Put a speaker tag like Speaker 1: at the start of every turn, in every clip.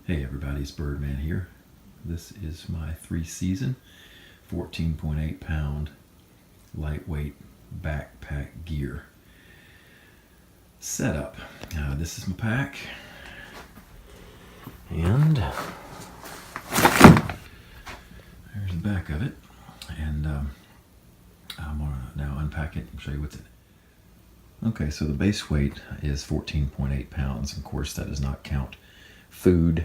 Speaker 1: Hey everybody, it's Birdman here. This is my 3-season, 14.8 pound lightweight backpack gear setup. This is my pack, and there's the back of it. And I'm gonna now unpack it and show you what's in it. Okay, so the base weight is 14.8 pounds. Of course, that does not count food,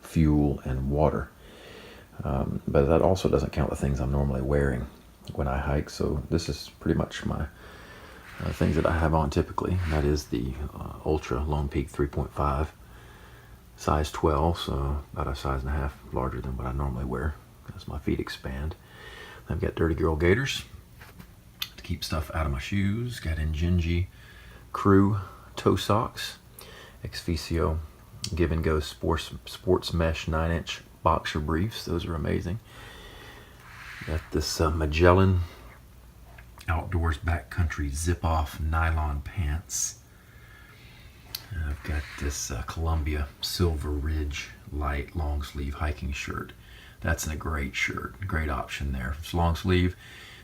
Speaker 1: fuel, and water. But that also doesn't count the things I'm normally wearing when I hike. So this is pretty much my things that I have on typically. That is the Ultra Lone Peak 3.5, size 12, so about a size and a half larger than what I normally wear as my feet expand. I've got Dirty Girl gaiters to keep stuff out of my shoes. Got Injinji Crew toe socks, Exficio Give and Go sports mesh 9-inch boxer briefs. Those are amazing. Got this Magellan Outdoors Backcountry zip-off nylon pants. I've got this Columbia Silver Ridge light long sleeve hiking shirt. That's a great shirt, great option there. It's long sleeve,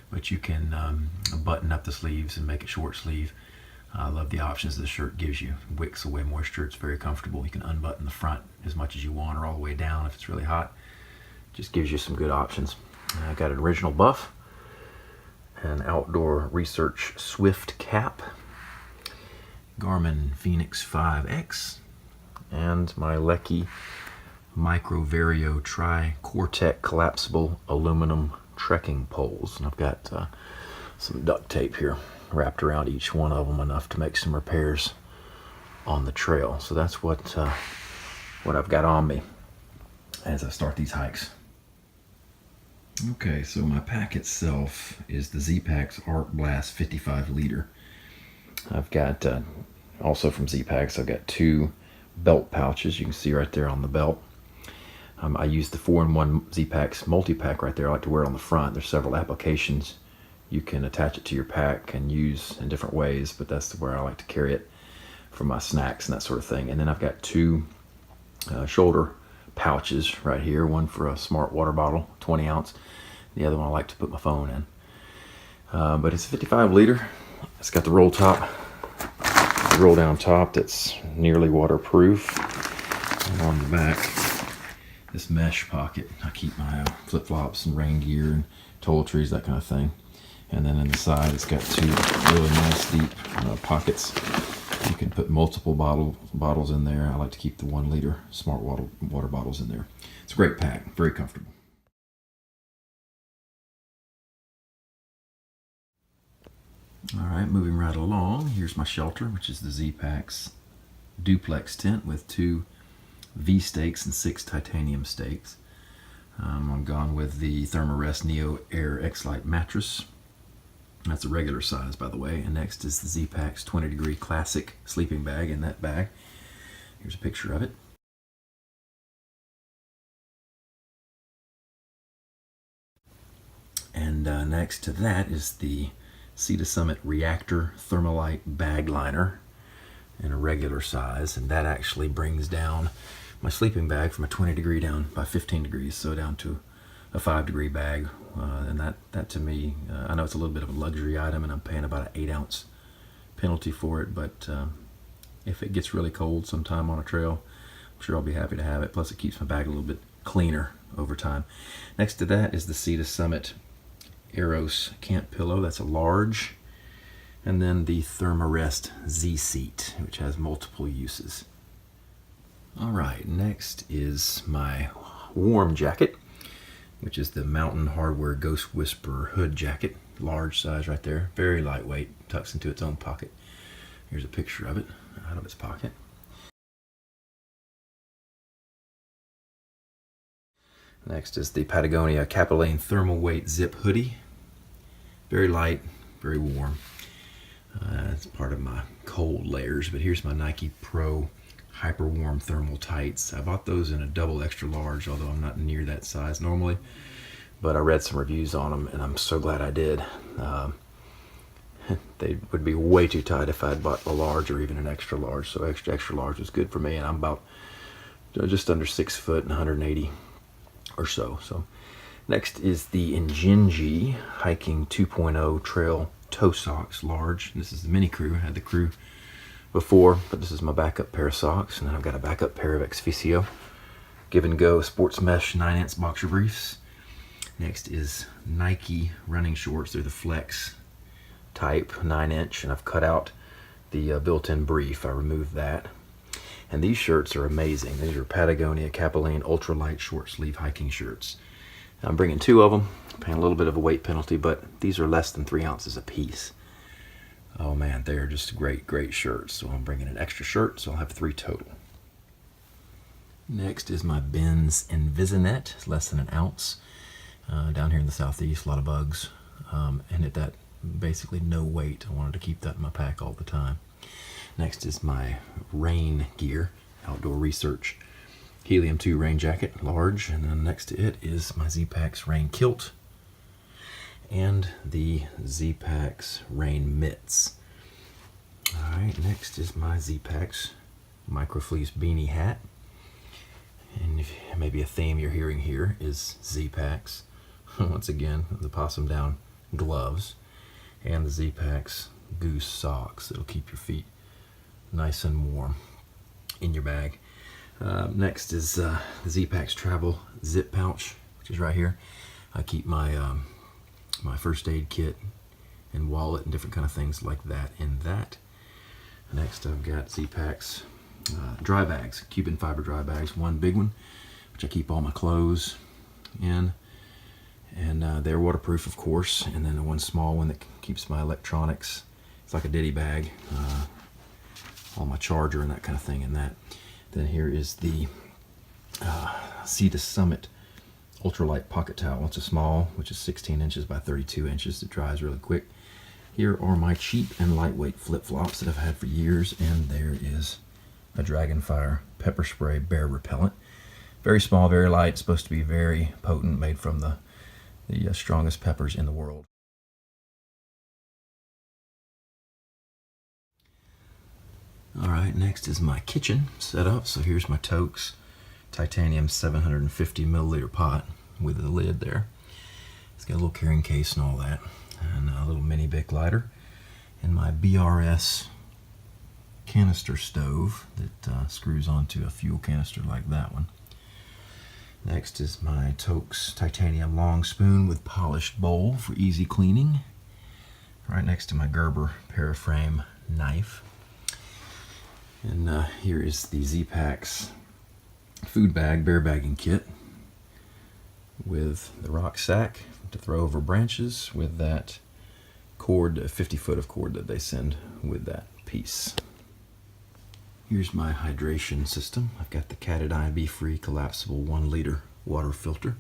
Speaker 1: but you can button up the sleeves and make it short sleeve. I love the options this shirt gives you. It wicks away moisture. It's very comfortable. You can unbutton the front as much as you want or all the way down if it's really hot. Just gives you some good options. I got an original buff, an Outdoor Research Swift cap, Garmin Phoenix 5X, and my Lecky Micro Vario Tri-Cortec collapsible aluminum trekking poles. And I've got some duct tape here wrapped around each one of them, enough to make some repairs on the trail. So that's what I've got on me as I start these hikes. Okay, so my pack itself is the Z-Packs Arc Blast 55 liter. I've got also from Z-Packs, I've got 2 belt pouches. You can see right there on the belt. I use the 4-in-1 Z-Packs multi-pack right there. I like to wear it on the front. There's several applications you can attach it to your pack and use in different ways, but that's where I like to carry it for my snacks and that sort of thing. And then I've got 2 shoulder pouches right here, one for a smart water bottle, 20 ounce. The other one I like to put my phone in. But it's 55 liter. It's got the roll down top that's nearly waterproof. And on the back, this mesh pocket. I keep my flip-flops and rain gear and toiletries, that kind of thing. And then on the side, it's got 2 really nice deep pockets. You can put multiple bottles in there. I like to keep the 1 liter smart water bottles in there. It's a great pack, very comfortable. All right, moving right along. Here's my shelter, which is the Z-Packs duplex tent with 2 V stakes and 6 titanium stakes. I'm gone with the Thermarest Neo Air X-Lite mattress. That's a regular size, by the way. And next is the Z-Packs 20-degree classic sleeping bag in that bag. Here's a picture of it. And next to that is the Sea to Summit Reactor Thermalite bag liner in a regular size. And that actually brings down my sleeping bag from a 20-degree down by 15 degrees, so down to a 5-degree bag. And that to me, I know it's a little bit of a luxury item and I'm paying about an 8-ounce penalty for it, but if it gets really cold sometime on a trail, I'm sure I'll be happy to have it. Plus it keeps my bag a little bit cleaner over time. Next to that is the Sea to Summit Eros Camp Pillow. That's a large. And then the Thermarest Z-Seat, which has multiple uses. All right, next is my warm jacket, which is the Mountain Hardwear Ghost Whisperer hood jacket. Large size right there, very lightweight, tucks into its own pocket. Here's a picture of it out of its pocket. Next is the Patagonia Capilane Thermal Weight Zip Hoodie. Very light, very warm. It's part of my cold layers, but here's my Nike Pro Hyper Warm Thermal Tights. I bought those in a double extra large, although I'm not near that size normally. But I read some reviews on them, and I'm so glad I did. They would be way too tight if I'd bought a large or even an extra large. So extra large was good for me, and I'm about just under 6 foot and 180 or so. So next is the Injinji Hiking 2.0 Trail Toe Socks, large. This is the mini crew. I had the crew before, but this is my backup pair of socks. And then I've got a backup pair of Exficio Give and Go sports mesh 9-ounce boxer briefs. Next is Nike running shorts. They're the Flex type 9-inch, and I've cut out the built-in brief. I removed that. And these shirts are amazing. These are Patagonia Capilene ultralight short sleeve hiking shirts. I'm bringing 2 of them, paying a little bit of a weight penalty, but these are less than 3 ounces a piece. Oh man, they're just great shirts. So I'm bringing an extra shirt, so I'll have 3 total. Next is my Ben's Invisinet. It's less than an ounce. Down here in the southeast, a lot of bugs, and at that basically no weight. I wanted to keep that in my pack all the time. Next is my rain gear, Outdoor Research Helium 2 rain jacket, large, and then next to it is my Z-Packs rain kilt and the Z-Packs rain mitts. All right, next is my Z-Packs microfleece beanie hat, and if maybe a theme you're hearing here is Z-Packs. Once again, the possum down gloves and the Z-Packs goose socks that'll keep your feet nice and warm in your bag. Next is the Z-Packs travel zip pouch, which is right here. I keep my my first aid kit and wallet and different kind of things like that in that. Next I've got Z-Packs dry bags, Cuban fiber dry bags. One big one, which I keep all my clothes in, and they're waterproof, of course. And then the one small one that keeps my electronics. It's like a ditty bag, all my charger and that kind of thing in that. Then here is the Sea to Summit ultralight pocket towel. It's a small, which is 16 inches by 32 inches. It dries really quick. Here are my cheap and lightweight flip-flops that I've had for years, and there is a Dragonfire pepper spray bear repellent. Very small, very light. It's supposed to be very potent, made from the strongest peppers in the world. All right, next is my kitchen setup. So here's my Toaks titanium 750 milliliter pot with the lid there. It's got a little carrying case and all that, and a little mini Bic lighter, and my BRS canister stove that screws onto a fuel canister like that one. Next is my Toaks titanium long spoon with polished bowl for easy cleaning. Right next to my Gerber Paraframe knife. And here is the Z-Packs food bag, bear bagging kit with the rock sack to throw over branches with that cord, 50 foot of cord that they send with that piece. Here's my hydration system. I've got the Catadine Be Free collapsible 1 liter water filter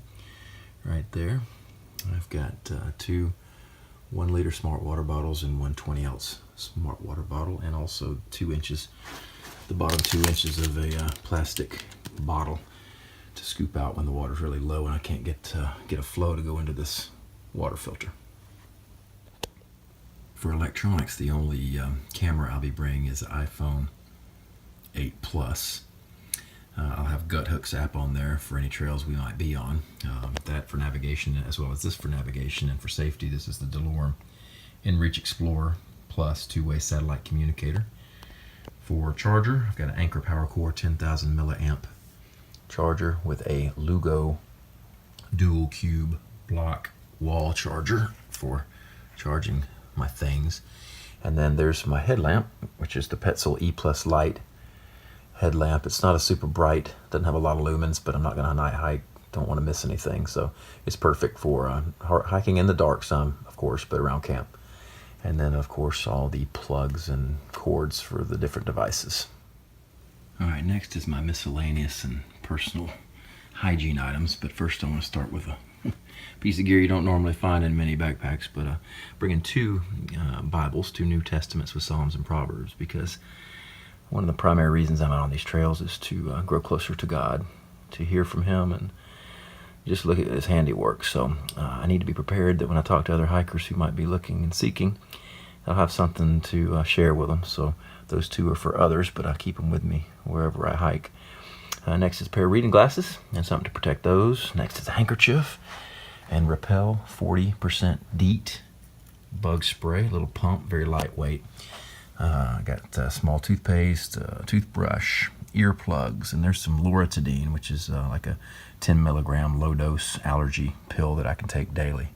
Speaker 1: right there. I've got 2 1 liter smart water bottles and 1 20-ounce smart water bottle, and also 2 inches, the bottom 2 inches of a plastic bottle to scoop out when the water's really low and I can't get a flow to go into this water filter. For electronics, the only camera I'll be bringing is the iPhone 8 Plus. I'll have Guthook's app on there for any trails we might be on. That for navigation, as well as this for navigation, and for safety, this is the DeLorme InReach Explorer Plus 2-way satellite communicator. For charger, I've got an Anker PowerCore 10,000 milliamp charger with a Lugo dual cube block wall charger for charging my things. And then there's my headlamp, which is the Petzl E Plus Light headlamp. It's not a super bright, doesn't have a lot of lumens, but I'm not going to night hike, don't want to miss anything, so it's perfect for hiking in the dark some, of course, but around camp. And then of course all the plugs and cords for the different devices. All right, next is my miscellaneous and personal hygiene items, but first I want to start with a piece of gear you don't normally find in many backpacks, but bringing 2 Bibles, 2 New Testaments with Psalms and Proverbs, because one of the primary reasons I'm out on these trails is to grow closer to God, to hear from Him, and just look at His handiwork. So I need to be prepared that when I talk to other hikers who might be looking and seeking, I'll have something to share with them. So those 2 are for others, but I keep them with me wherever I hike. Next is a pair of reading glasses and something to protect those. Next is a handkerchief and Repel 40% DEET bug spray, little pump, very lightweight. I got small toothpaste, toothbrush, earplugs, and there's some loratadine, which is like a 10 milligram low dose allergy pill that I can take daily.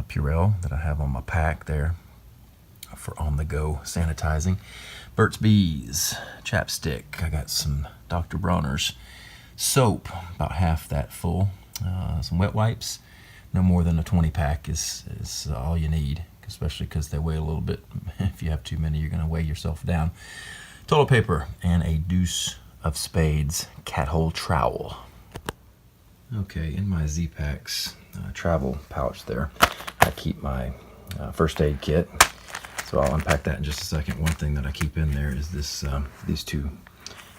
Speaker 1: Purell that I have on my pack there for on the go sanitizing. Burt's Bees chapstick. I got some Dr. Bronner's soap, about half that full. Some wet wipes. No more than a 20 pack is all you need, especially because they weigh a little bit. If you have too many, you're going to weigh yourself down. Toilet paper and a deuce of spades cat hole trowel. Okay, in my Z-Packs travel pouch there, I keep my first aid kit. So I'll unpack that in just a second. One thing that I keep in there is this these two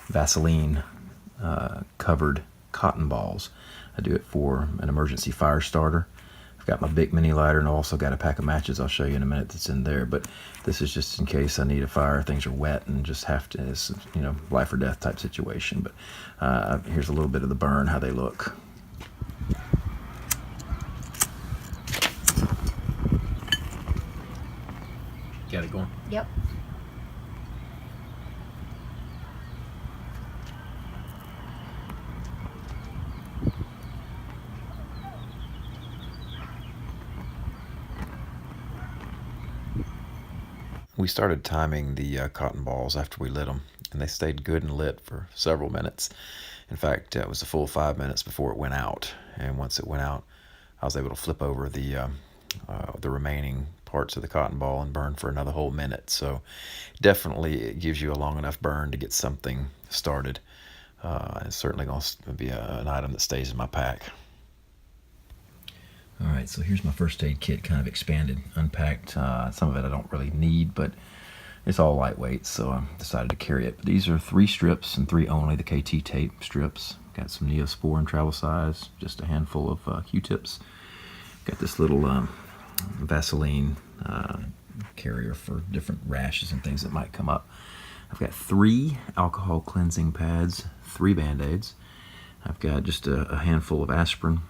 Speaker 1: Vaseline covered cotton balls. I do it for an emergency fire starter. I've got my Bic mini lighter, and I've also got a pack of matches I'll show you in a minute that's in there, but this is just in case I need a fire, things are wet and just have to, it's, you know, life or death type situation. But here's a little bit of the burn, how they look. Got it going?
Speaker 2: Yep.
Speaker 1: We started timing the cotton balls after we lit them, and they stayed good and lit for several minutes. In fact, it was a full 5 minutes before it went out, and once it went out, I was able to flip over the remaining parts of the cotton ball and burn for another whole minute. So definitely it gives you a long enough burn to get something started. It's certainly going to be an item that stays in my pack. All right, so here's my first aid kit, kind of expanded, unpacked. Some of it I don't really need, but it's all lightweight, so I decided to carry it. But these are 3 strips and 3 only, the KT tape strips. Got some Neosporin travel size, just a handful of Q-tips. Got this little Vaseline carrier for different rashes and things that might come up. I've got 3 alcohol cleansing pads, 3 Band-Aids. I've got just a handful of aspirin,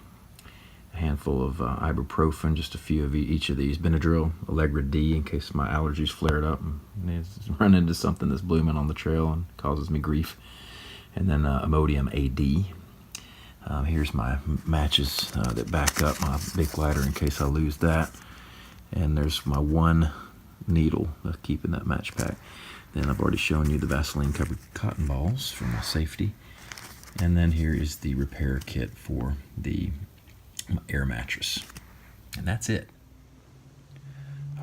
Speaker 1: a handful of ibuprofen, just a few of each of these. Benadryl, Allegra D, in case my allergies flared up and run into something that's blooming on the trail and causes me grief. And then Imodium AD. Here's my matches that back up my Bic lighter in case I lose that. And there's my 1 needle that's keeping that match pack. Then I've already shown you the Vaseline covered cotton balls for my safety. And then here is the repair kit for the air mattress. And that's it.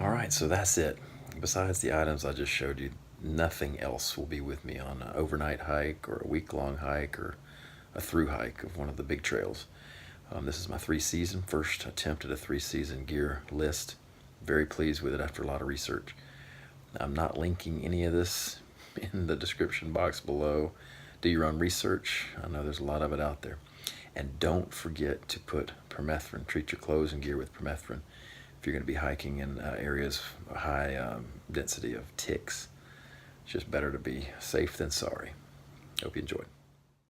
Speaker 1: All right, so that's it. Besides the items I just showed you, nothing else will be with me on an overnight hike or a week-long hike or a through hike of one of the big trails. This is my 3-season, first attempt at a 3-season gear list. Very pleased with it after a lot of research. I'm not linking any of this in the description box below. Do your own research. I know there's a lot of it out there. And don't forget to put permethrin. Treat your clothes and gear with permethrin if you're going to be hiking in areas of high density of ticks. It's just better to be safe than sorry. Hope you enjoyed.